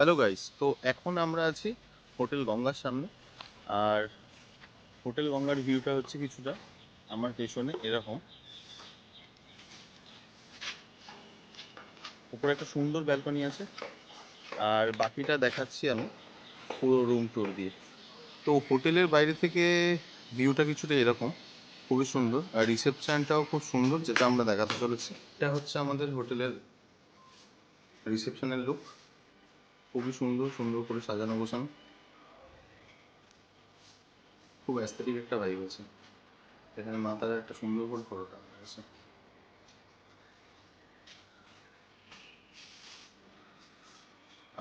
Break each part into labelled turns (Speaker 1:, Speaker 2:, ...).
Speaker 1: Hello guys, তো এখন আমরা আছি হোটেল গঙ্গার সামনে। আর হোটেল গঙ্গার ভিউটা হচ্ছে কিছুটা আমার পেছনে এরকম। উপরে একটা সুন্দর ব্যালকনি আছে, আর বাকিটা দেখাচ্ছি আমি পুরো রুম ট্যুর দিয়ে। তো হোটেলের বাইরে থেকে ভিউটা কিছুটা এরকম, খুবই সুন্দর। আর রিসেপশনটাও খুব সুন্দর, যেটা আমরা দেখাতে চলেছি। এটা হচ্ছে আমাদের হোটেলের রিসেপশনের লুক। খুবই সুন্দর সুন্দর করে সাজানো গোছানো, খুব অ্যাস্থেটিক একটা ভাইব আছে। এখানে মাথায় একটা সুন্দর করে ফটোটা আছে।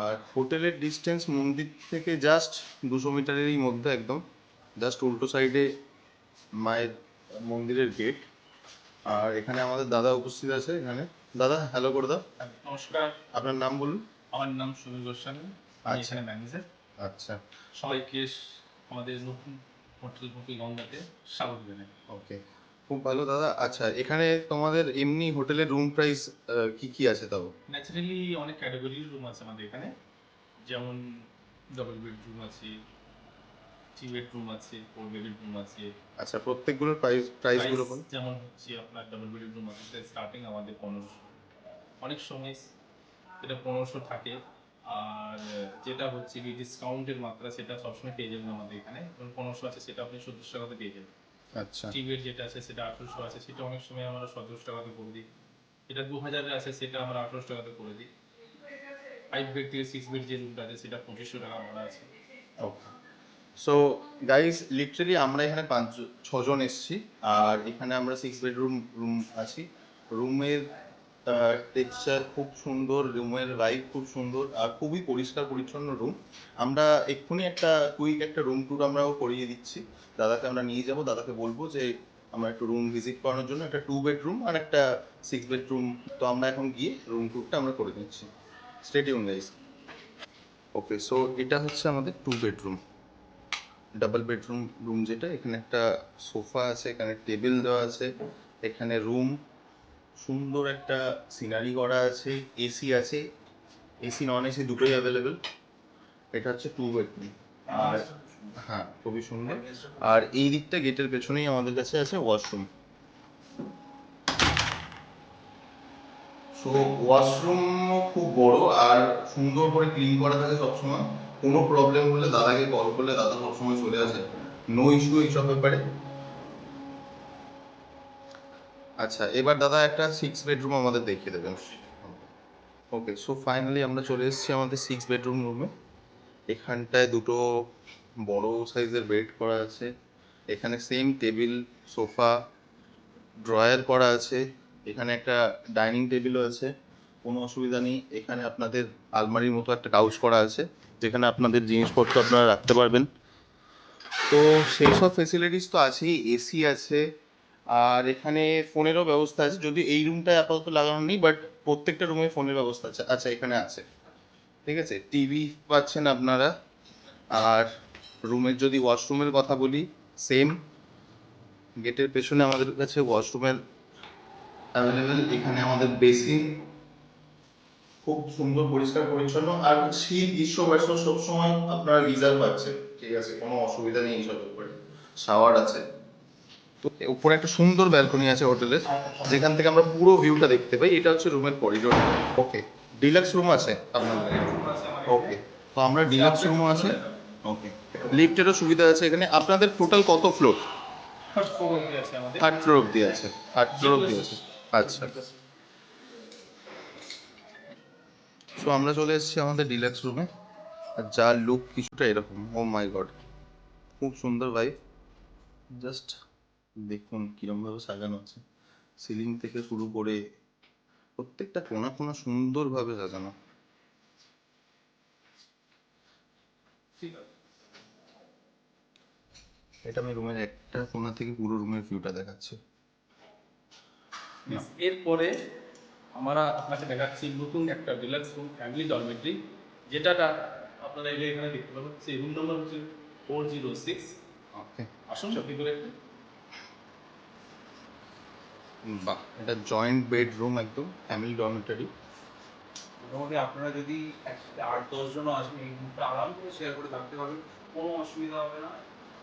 Speaker 1: আর হোটেলের ডিস্টেন্স মন্দির থেকে জাস্ট 200 মিটারেরই মধ্যে, একদম জাস্ট উল্টো সাইডে মায়ের মন্দিরের গেট। আর এখানে আমাদের দাদা উপস্থিত আছে। এখানে দাদা, হ্যালো করে দাও।
Speaker 2: নমস্কার,
Speaker 1: আপনার নাম বলুন।
Speaker 2: আমার নাম সুনীল গোস্বামী। আমি
Speaker 1: আচ্ছা
Speaker 2: এখানে ম্যানেজার।
Speaker 1: আচ্ছা।
Speaker 2: সবাইকে আমাদের নতুন হোটেল কপি গঙ্গাতে স্বাগত জানাই।
Speaker 1: ওকে, খুব ভালো দাদা। আচ্ছা, এখানে তোমাদের এমনি হোটেলের রুম প্রাইস কি কি আছে তাও?
Speaker 2: ন্যাচারালি অনেক ক্যাটাগরির রুম আছে আমাদের এখানে, যেমন ডবল বেডরুম আছে, থ্রি বেডরুম আছে, ফোর বেডরুম আছে।
Speaker 1: আচ্ছা, প্রত্যেকগুলোর প্রাইসগুলো
Speaker 2: প্রাইস
Speaker 1: বলুন।
Speaker 2: যেমন হচ্ছে আপনার ডবল বেডরুম আছে, সেটা স্টার্টিং আমাদের 1500, অনেক সময় এটা 1500 থাকে। আর যেটা হচ্ছে কি ডিসকাউন্টের মাত্রা, সেটা সবসময় পেয়ে যাবেন আমাদের এখানে। যেমন 1500 আছে, সেটা আপনি 1700 টাকাতে পেয়ে যাবেন।
Speaker 1: আচ্ছা
Speaker 2: টিভির যেটা আছে সেটা 1800 আছে, সেটা অনেক সময় আমরা 1700 টাকাতে করে দিই। এটা 2000 আছে, সেটা আমরা 1800 টাকাতে করে দিই। 5 বেড থেকে 6 বেড যে রুমটা আছে, সেটা 2500 টাকা আমরা আছে।
Speaker 1: ওকে। সো গাইস, লিটারালি আমরা এখানে 6 জন এসেছি। আর এখানে আমরা 6 বেডরুম রুম আছি। রুমের টেক্সচার খুব সুন্দর, রুমের ভাইব খুব সুন্দর, আর খুবই পরিষ্কার পরিচ্ছন্ন রুম। আমরা এক্ষুনি একটা কুইক একটা রুম ট্যুর আমরাও করিয়ে দিচ্ছি। দাদাকে আমরা নিয়ে যাব, দাদাকে বলবো যে আমরা একটু রুম ভিজিট করানোর জন্য, একটা 2 বেডরুম আর একটা 6 বেডরুম। তো আমরা এখন গিয়ে রুম ট্যুরটা আমরা করে দিচ্ছি। Stay tune guys. Okay, so এটা হচ্ছে আমাদের 2 বেডরুম, ডাবল বেডরুম রুম। যেটা এখানে একটা সোফা আছে, এখানে টেবিল দেওয়া আছে, এখানে রুম সুন্দর একটা সিনারি করা আছে, এসি আছে, এসি নন এসি দুটোই অ্যাভেলেবেল। এটা হচ্ছে 2 বেডরুম। আর হ্যাঁ, খুবই সুন্দর। আর এই দিকটা গেটের পেছনেই আমাদের কাছে আছে ওয়াশরুম। সো ওয়াশরুমও খুব বড় আর সুন্দর করে ক্লিন করা থাকে সবসময়। কোনো প্রবলেম হলে দাদাকে কল করলে দাদা সবসময় চলে আসে, নো ইস্যু এইসব ব্যাপারে। আচ্ছা, এবার দাদা একটা 6 বেডরুম আমাদের দেখিয়ে দেবেন। ওকে, সো ফাইনালি আমরা চলে এসেছি আমাদের 6 বেডরুম রুমে। এখানটায় দুটো বড় সাইজের বেড করা আছে, এখানে সেম টেবিল, সোফা, ড্রয়ার করা আছে, এখানে একটা ডাইনিং টেবিলও আছে, কোনো অসুবিধা নেই। এখানে আপনাদের আলমারির মতো একটা কাউচ করা আছে, যেখানে আপনাদের জিনিসপত্র আপনারা রাখতে পারবেন। তো সেই সব ফেসিলিটিস তো আছেই, এসি আছে। আর এখানে ফোনেরও ব্যবস্থা আছে, যদি এই রুমটায় আপাতত লাগানো নেই, বাট প্রত্যেকটা রুমে ফোনের ব্যবস্থা আছে। আচ্ছা, এখানে আছে, ঠিক আছে, টিভি পাচ্ছেন আপনারা। আর রুমের যদি ওয়াশরুমের কথা বলি, সেম গেটের পেছনে আমাদের কাছে ওয়াশরুমের অ্যাভেলেবেল। এখানে আমাদের বেসিন খুব সুন্দর পরিষ্কার পরিচ্ছন্ন। আর শীত গ্রীষ্ম বর্ষা সবসময় আপনারা গিজার পাচ্ছেন, ঠিক আছে, কোনো অসুবিধা নেই এইসব ব্যাপারে। শাওয়ার আছে। তো উপরে একটা সুন্দর ব্যালকনি আছে হোটেলের, যেখান থেকে আমরা পুরো ভিউটা দেখতে পাই। এটা হচ্ছে রুমের করিডোর। ওকে, ডিলাক্স রুম আছে আপনাদের? ওকে, তো আমরা ডিলাক্স রুমও আছে। ওকে, লিফটেরও সুবিধা আছে এখানে। আপনাদের টোটাল কত ফ্লোর?
Speaker 2: ফার্স্ট ফ্লোর অবধি আছে আমাদের।
Speaker 1: 8 ফ্লোর অব্দি আছে। 8 ফ্লোর অব্দি আছে। আচ্ছা, সো আমরা চলে এসেছি আমাদের ডিলাক্স রুমে। আর যার লুক কিছুটা এরকম, ও মাই গড, খুব সুন্দর ভাই। জাস্ট দেখুন কিরম ভাবে সাজানো আছে, সিলিং থেকে শুরু করে প্রত্যেকটা কোণা কোণা সুন্দরভাবে সাজানো।
Speaker 2: ঠিক আছে।
Speaker 1: এটা আমি রুমের একটা কোণা থেকে পুরো রুমের ভিউটা দেখাচ্ছি।
Speaker 2: এরপরে আমরা আপনাকে দেখাচ্ছি নতুন একটা ডিলাক্স রুম, ফ্যামিলি ডরমেটরি, যেটা আপনারা এখানে দেখতে পাবেন। সেই রুম নাম্বার হচ্ছে 406।
Speaker 1: ওকে,
Speaker 2: আসুন সত্যি করে একটু।
Speaker 1: বাহ, এটা জয়েন্ট বেডরুম, একদম ফ্যামিলি ডরমেটরি।
Speaker 3: মোটামুটি আপনারা যদি একসাথে 8-10 জনও আসেন এই গ্রুপটা আরাম করে শেয়ার করে থাকতে পারবেন, কোনো অসুবিধা হবে না।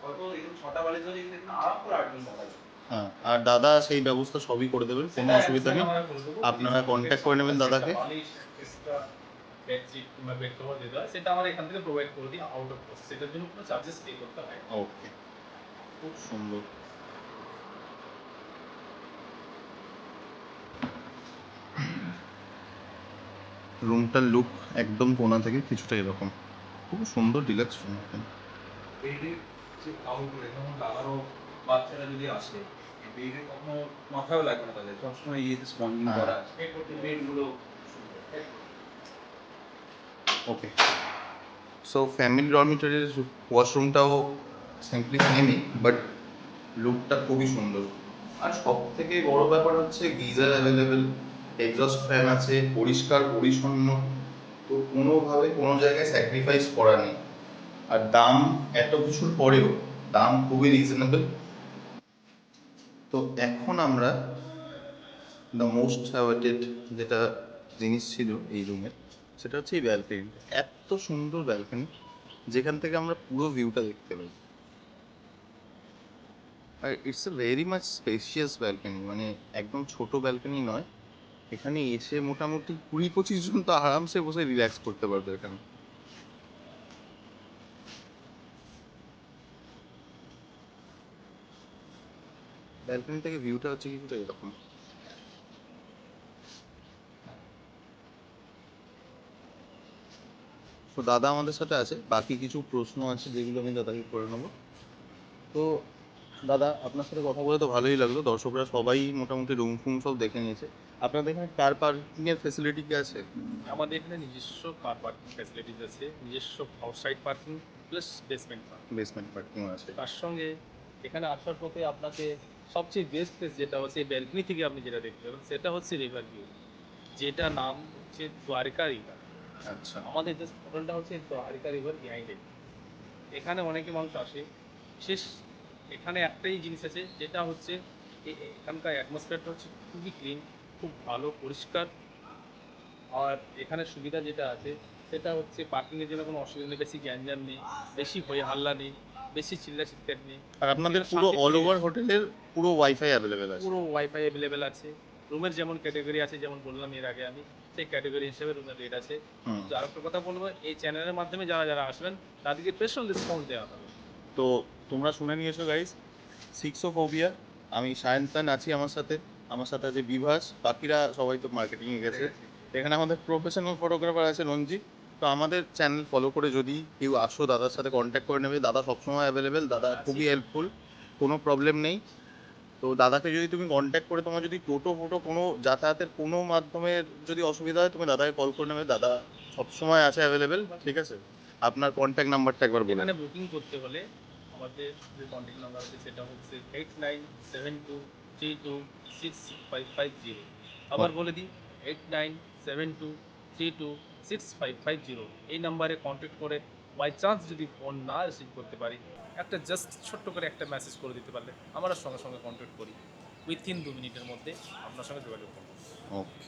Speaker 3: হয়তো এরকম 6টা বাজে ধরে যদি দেখেন আরাম করে 8 জন থাকা যাবে।
Speaker 1: হ্যাঁ, আর দাদা সেই ব্যবস্থা সবই করে দেবেন, কোনো অসুবিধা নেই। আপনারা কন্ট্যাক্ট করে নেবেন দাদাকে।
Speaker 2: এক্সট্রা বেডশিট কিংবা বেড কভার যেটা হয় সেটা আমরা এখান থেকে প্রোভাইড করে দিই আউট অফ কস্ট, সেটার জন্য কোনো চার্জেস পে করতে হয় না।
Speaker 1: ওকে, খুব সুন্দর। রুমটার লুক একদম কোণা থেকে কিছুটা এরকম, খুব সুন্দর ডিলাক্স রুম।
Speaker 3: বেডে যে আউট করে যেমন দাদারও বাচ্চারা যদি আসে বেডে কখনো মাথাও লাগবে না তাদের, সবসময় ইয়েতে স্পঞ্জিং
Speaker 1: হ্যাঁ।
Speaker 3: করা আছে বেডগুলো সুন্দর।
Speaker 1: ওকে, সো ফ্যামিলি ডরমিটরির ওয়াশরুমটাও সিম্পলি সেমই, বাট লুকটা খুবই সুন্দর। আর সব থেকে বড় ব্যাপার হচ্ছে গিজার অ্যাভেলেবেল, এক্সস্ট ফ্যান আছে, পরিষ্কার পরিচ্ছন্ন, তো কোনোভাবে কোনো জায়গায় স্যাক্রিফাইস করা নেই। আর দাম এত কিছুর পরেও দাম খুবই রিজনেবল। তো এখন আমরা দ্য মোস্ট অ্যাওয়েটেড যেটা জিনিস ছিল এই রুমের, সেটা হচ্ছে এই ব্যালকনি। এত সুন্দর ব্যালকনি যেখান থেকে আমরা পুরো ভিউটা দেখতে পাই। আর it's a very much spacious balcony, মানে একদম ছোট ব্যালকনি নয়। এখানে এসে মোটামুটি 20-25 জন তো আরামসে বসে রিল্যাক্স করতে পারবে এখানে। ব্যালকনি থেকে ভিউটা হচ্ছে কিছুটা এরকম। তো দাদা আমাদের সাথে আছে, বাকি কিছু প্রশ্ন আছে যেগুলো আমি দাদাকে করে নেবো। তো দাদা, আপনার সাথে কথা বলে তো ভালোই লাগলো। দর্শকরা সবাই মোটামুটি রুম ফুম সব দেখে নিয়েছে। আপনাদের এখানে কার পার্কিং এর ফেসিলিটি কি আছে?
Speaker 2: আমাদের এখানে নিজস্ব কার পার্কিং ফ্যাসিলিটিস আছে, নিজস্ব outside parking plus basement parking.
Speaker 1: Basement parking আছে।
Speaker 2: তার সঙ্গে এখানে আসার পথে আপনাকে সবচেয়ে বেস্ট প্লেস যেটা হচ্ছে এই ব্যালকনি থেকে আপনি যেটা দেখতে পাবেন সেটা হচ্ছে রিভার ভিউ, যেটা নাম হচ্ছে দ্বারকা রিভার।
Speaker 1: আচ্ছা,
Speaker 2: আমাদের যে হোটেলটা হচ্ছে দ্বারকা রিভার বিহাইন্ড। এখানে অনেকে মানুষ আসে, বিশেষ এখানে একটাই জিনিস আছে যেটা হচ্ছে এখানকার অ্যাটমসফিয়ারটা হচ্ছে খুবই ক্লিন, খুব ভালো পরিষ্কার। আর এখানে সুবিধা যেটা আছে সেটা হচ্ছে পার্কিংয়ের জন্য কোনো অসুবিধা নেই, বেশি গ্যাঞ্জাম নেই, বেশি হই হাল্লা নেই, বেশি চিল্লা চিৎকার নেই।
Speaker 1: আর আপনাদের
Speaker 2: এখানে
Speaker 1: পুরো
Speaker 2: শান্তি
Speaker 1: অল ওভার
Speaker 2: পরিবেশ।
Speaker 1: হোটেলের পুরো ওয়াইফাই অ্যাভেলেবেল আছে?
Speaker 2: পুরো ওয়াইফাই অ্যাভেলেবেল আছে। রুমের যেমন ক্যাটাগরি আছে, যেমন বললাম এর আগে আমি, সেই ক্যাটাগরি হিসেবে রুমের রেট আছে।
Speaker 1: হুম।
Speaker 2: তো আরেকটা কথা বলবো, এই চ্যানেলের মাধ্যমে যারা যারা আসবেন তাদেরকে স্পেশাল ডিসকাউন্ট দেওয়া হবে।
Speaker 1: তো তোমরা শুনে নিয়েছো গাইস, সিক্সোফোবিয়া। আমি সায়ন্তান আছি আমার সাথে, আমার সাথে আছে বিভাস, বাকিরা সবাই তো মার্কেটিংয়ে গেছে। এখানে আমাদের প্রফেশনাল ফটোগ্রাফার আছে রঞ্জিত। তো আমাদের চ্যানেল ফলো করে যদি কেউ আসো, দাদার সাথে কন্ট্যাক্ট করে নেবে। দাদা সবসময় অ্যাভেলেবেল, দাদা খুবই হেল্পফুল, কোনো প্রবলেম নেই। তো দাদাকে যদি তুমি কন্ট্যাক্ট করে, তোমার যদি টোটো ফোটো কোনো যাতায়াতের কোনো মাধ্যমের যদি অসুবিধা হয়, তুমি দাদাকে কল করে নেবে। দাদা সবসময় আছে অ্যাভেলেবেল, ঠিক আছে? আপনার কন্ট্যাক্ট নাম্বারটা একবার বলুন।
Speaker 2: এখানে বুকিং করতে হলে আমাদের যে কন্ট্যাক্ট নাম্বার আছে সেটা হচ্ছে 8972326550। আবার বলে দিই, 8972326550। এই নাম্বারে কন্ট্যাক্ট করে বাই চান্স যদি ফোন না রিসিভ করতে পারি, একটা জাস্ট ছোট্ট করে একটা মেসেজ করে দিতে পারলে আমরা সঙ্গে সঙ্গে কন্ট্যাক্ট করি, উইথিন 2 মিনিটের মধ্যে আপনার সঙ্গে যোগাযোগ করবো।
Speaker 1: ওকে।